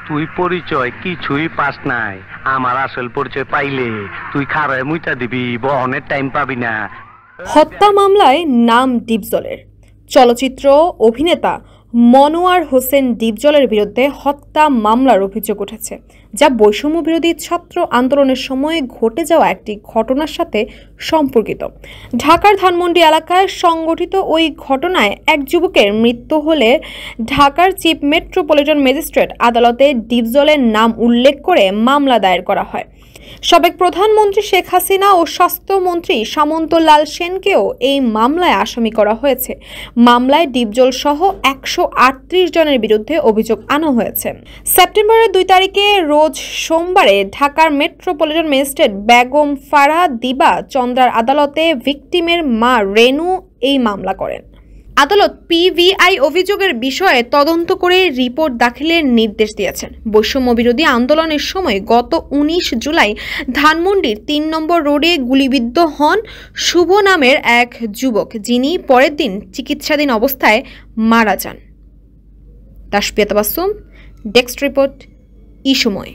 তুই পরিচয় কিছুই পাস নাই। আমার আসল পরিচয় পাইলে তুই খারায় মুইতা দিবি, বহনের টাইম পাবি না। হত্যা মামলায় নাম ডিপজলের। চলচ্চিত্র অভিনেতা মনোয়ার হোসেন ডিপজলের বিরুদ্ধে হত্যা মামলার অভিযোগ উঠেছে, যা বৈষম্য বিরোধী ছাত্র আন্দোলনের সময় ঘটে যাওয়া একটি ঘটনার সাথে সম্পর্কিত। ঢাকার ধানমন্ডি এলাকায় সংঘটিত ওই ঘটনায় এক যুবকের মৃত্যু হলে ঢাকার চিফ মেট্রোপলিটন ম্যাজিস্ট্রেট আদালতে ডিপজলের নাম উল্লেখ করে মামলা দায়ের করা হয়। সাবেক প্রধানমন্ত্রী শেখ হাসিনা ও স্বাস্থ্যমন্ত্রী সামন্ত লাল সেনকেও এই মামলায় আসামি করা হয়েছে। মামলায় ডিপজল সহ 138 জনের বিরুদ্ধে অভিযোগ আনা হয়েছে। সেপ্টেম্বরের 2 তারিখে রোজ সোমবারে ঢাকার মেট্রোপলিটন ম্যাজিস্ট্রেট বেগম ফারাহ দিবা চন্দ্রার আদালতে ভিকটিমের মা রেনু এই মামলা করেন। আদালত পিভিআই অভিযোগের বিষয়ে তদন্ত করে রিপোর্ট দাখিলের নির্দেশ দিয়েছেন। বৈষম্য বিরোধী আন্দোলনের সময় গত 19 জুলাই ধানমন্ডির 3 নম্বর রোডে গুলিবিদ্ধ হন শুভ নামের এক যুবক, যিনি পরের দিন চিকিৎসাধীন অবস্থায় মারা যান। তাসফিয়া তাবাসসুম, ডেস্ক রিপোর্ট, ই সময়।